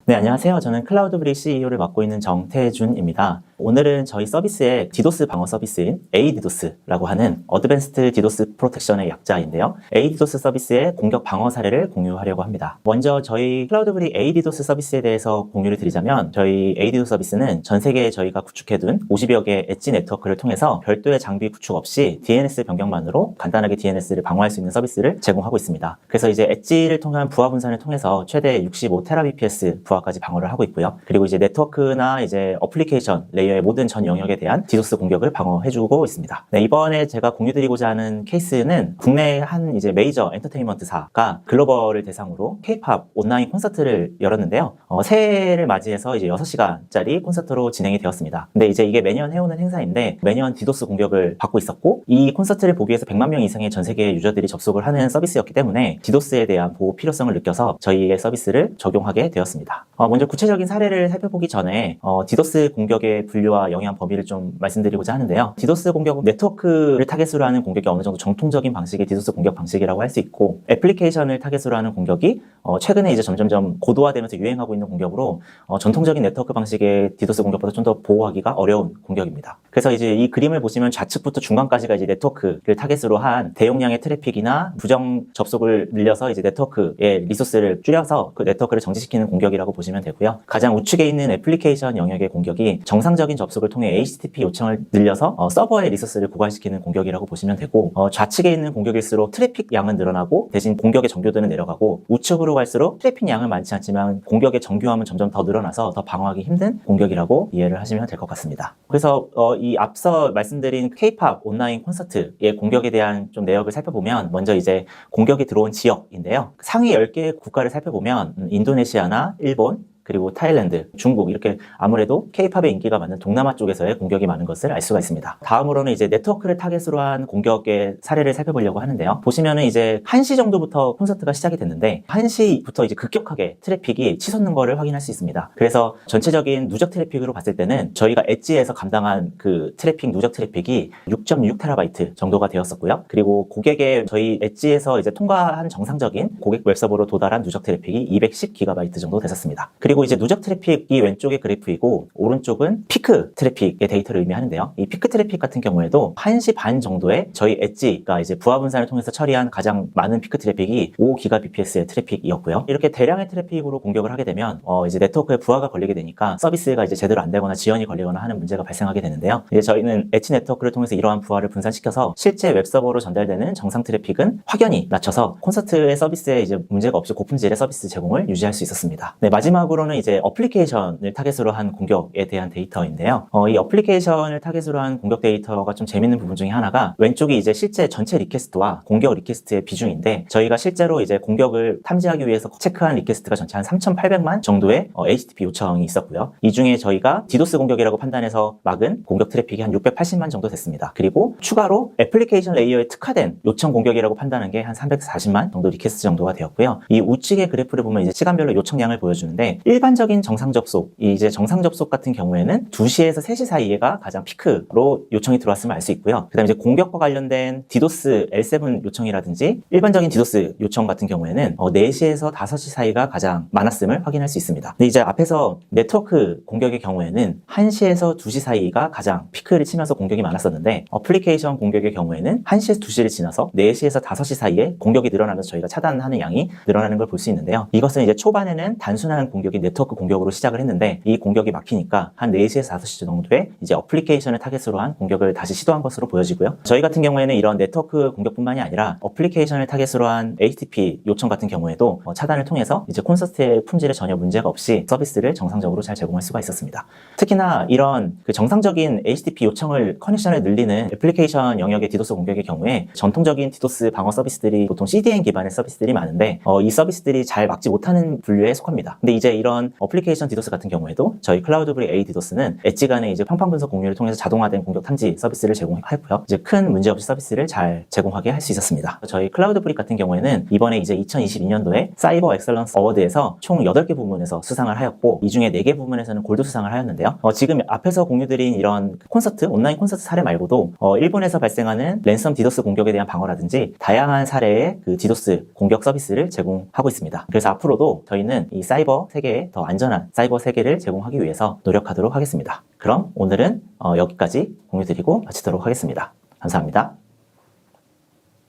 네, 안녕하세요. 저는 클라우드브릭 CEO를 맡고 있는 정태준입니다. 오늘은 저희 서비스의 디도스 방어 서비스인 ADDoS라고 하는 어드밴스드 디도스 프로텍션의 약자인데요. ADDoS 서비스의 공격 방어 사례를 공유하려고 합니다. 먼저 저희 클라우드브릭 ADDoS 서비스에 대해서 공유를 드리자면 저희 ADDoS 서비스는 전 세계에 저희가 구축해둔 50여 개의 엣지 네트워크를 통해서 별도의 장비 구축 없이 DNS 변경만으로 간단하게 DNS를 방어할 수 있는 서비스를 제공하고 있습니다. 그래서 이제 엣지를 통한 부하 분산을 통해서 최대 65TBps 부하까지 방어를 하고 있고요. 그리고 이제 네트워크나 이제 어플리케이션 레이어의 모든 전 영역에 대한 디도스 공격을 방어해주고 있습니다. 네, 이번에 제가 공유드리고자 하는 케이스는 국내 한 이제 메이저 엔터테인먼트사가 글로벌을 대상으로 K-팝 온라인 콘서트를 열었는데요. 새해를 맞이해서 이제 6시간짜리 콘서트로 진행이 되었습니다. 근데 이제 이게 매년 해오는 행사인데 매년 디도스 공격을 받고 있었고 이 콘서트를 보기 위해서 100만 명 이상의 전 세계 유저들이 접속을 하는 서비스였기 때문에 디도스에 대한 보호 필요성을 느껴서 저희의 서비스를 적용하게 되었습니다. 먼저 구체적인 사례를 살펴보기 전에 디도스 공격의 분류와 영향 범위를 좀 말씀드리고자 하는데요. 디도스 공격은 네트워크를 타겟으로 하는 공격이 어느 정도 정통적인 방식의 디도스 공격 방식이라고 할 수 있고 애플리케이션을 타겟으로 하는 공격이 최근에 이제 점점점 고도화되면서 유행하고 있는 공격으로 전통적인 네트워크 방식의 디도스 공격보다 좀 더 보호하기가 어려운 공격입니다. 그래서 이제 이 그림을 보시면 좌측부터 중간까지가 이제 네트워크를 타겟으로 한 대용량의 트래픽이나 부정 접속을 늘려서 이제 네트워크의 리소스를 줄여서 그 네트워크를 정지시키는 공격이라고 보시면 되고요. 가장 우측에 있는 애플리케이션 영역의 공격이 정상적인 접속을 통해 HTTP 요청을 늘려서 서버의 리소스를 고갈시키는 공격이라고 보시면 되고 좌측에 있는 공격일수록 트래픽 양은 늘어나고 대신 공격의 정교도는 내려가고 우측으로 갈수록 트래픽 양은 많지 않지만 공격의 정교함은 점점 더 늘어나서 더 방어하기 힘든 공격이라고 이해를 하시면 될 것 같습니다. 그래서 이 앞서 말씀드린 K-팝 온라인 콘서트의 공격에 대한 좀 내역을 살펴보면 먼저 이제 공격이 들어온 지역인데요. 상위 10개의 국가를 살펴보면 인도네시아나 일본, 그리고 타일랜드, 중국 이렇게 아무래도 K-팝의 인기가 많은 동남아 쪽에서의 공격이 많은 것을 알 수가 있습니다. 다음으로는 이제 네트워크를 타겟으로 한 공격의 사례를 살펴보려고 하는데요. 보시면은 이제 1시 정도부터 콘서트가 시작이 됐는데 1시부터 이제 급격하게 트래픽이 치솟는 거를 확인할 수 있습니다. 그래서 전체적인 누적 트래픽으로 봤을 때는 저희가 엣지에서 감당한 그 트래픽 누적 트래픽이 6.6TB 정도가 되었었고요. 그리고 고객의 저희 엣지에서 이제 통과한 정상적인 고객 웹서버로 도달한 누적 트래픽이 210GB 정도 됐었습니다. 그리고 이제 누적 트래픽이 왼쪽의 그래프이고 오른쪽은 피크 트래픽의 데이터를 의미하는데요. 이 피크 트래픽 같은 경우에도 1시 반 정도에 저희 엣지가 이제 부하 분산을 통해서 처리한 가장 많은 피크 트래픽이 5GBps의 트래픽이었고요. 이렇게 대량의 트래픽으로 공격을 하게 되면 이제 네트워크에 부하가 걸리게 되니까 서비스가 이제 제대로 안 되거나 지연이 걸리거나 하는 문제가 발생하게 되는데요. 이제 저희는 엣지 네트워크를 통해서 이러한 부하를 분산시켜서 실제 웹서버로 전달되는 정상 트래픽은 확연히 낮춰서 콘서트의 서비스에 이제 문제가 없이 고품질의 서비스 제공을 유지할 수 있었습니다. 네, 마지막으로는 이제 어플리케이션을 타겟으로 한 공격에 대한 데이터인데요. 이 어플리케이션을 타겟으로 한 공격 데이터가 좀 재밌는 부분 중에 하나가 왼쪽이 이제 실제 전체 리퀘스트와 공격 리퀘스트의 비중인데 저희가 실제로 이제 공격을 탐지하기 위해서 체크한 리퀘스트가 전체 한 3,800만 정도의 HTTP 요청이 있었고요. 이 중에 저희가 디도스 공격이라고 판단해서 막은 공격 트래픽이 한 680만 정도 됐습니다. 그리고 추가로 애플리케이션 레이어에 특화된 요청 공격이라고 판단한 게 한 340만 정도 리퀘스트 정도가 되었고요. 이 우측의 그래프를 보면 이제 시간별로 요청량을 보여주는데 일반적인 정상 접속, 이제 정상 접속 같은 경우에는 2시에서 3시 사이에가 가장 피크로 요청이 들어왔으면 알 수 있고요. 그 다음에 이제 공격과 관련된 디도스 L7 요청이라든지 일반적인 디도스 요청 같은 경우에는 4시에서 5시 사이가 가장 많았음을 확인할 수 있습니다. 근데 이제 앞에서 네트워크 공격의 경우에는 1시에서 2시 사이가 가장 피크를 치면서 공격이 많았었는데 어플리케이션 공격의 경우에는 1시에서 2시를 지나서 4시에서 5시 사이에 공격이 늘어나면서 저희가 차단하는 양이 늘어나는 걸 볼 수 있는데요. 이것은 이제 초반에는 단순한 공격이 네트워크 공격으로 시작을 했는데 이 공격이 막히니까 한 4시에서 5시 정도에 이제 어플리케이션을 타겟으로 한 공격을 다시 시도한 것으로 보여지고요. 저희 같은 경우에는 이런 네트워크 공격뿐만이 아니라 어플리케이션을 타겟으로 한 HTTP 요청 같은 경우에도 차단을 통해서 이제 콘서트의 품질에 전혀 문제가 없이 서비스를 정상적으로 잘 제공할 수가 있었습니다. 특히나 이런 그 정상적인 HTTP 요청을 커넥션을 늘리는 애플리케이션 영역의 디도스 공격의 경우에 전통적인 디도스 방어 서비스들이 보통 CDN 기반의 서비스들이 많은데 이 서비스들이 잘 막지 못하는 분류에 속합니다. 근데 이제 이런 어플리케이션 디도스 같은 경우에도 저희 클라우드브릭 ADDoS는 엣지 간의 이제 평판 분석 공유를 통해서 자동화된 공격 탐지 서비스를 제공하고요. 이제 큰 문제 없이 서비스를 잘 제공하게 할 수 있었습니다. 저희 클라우드브릭 같은 경우에는 이번에 이제 2022년도에 사이버 엑셀런스 어워드에서 총 8개 부문에서 수상을 하였고 이 중에 4개 부문에서는 골드 수상을 하였는데요. 지금 앞에서 공유드린 이런 콘서트, 온라인 콘서트 사례 말고도 일본에서 발생하는 랜섬 디도스 공격에 대한 방어라든지 다양한 사례의 그 디도스 공격 서비스를 제공하고 있습니다. 그래서 앞으로도 저희는 이 사이버 세계의 여러분들에게 더 안전한 사이버 세계를 제공하기 위해서 노력하도록 하겠습니다. 그럼 오늘은 여기까지 공유드리고 마치도록 하겠습니다. 감사합니다.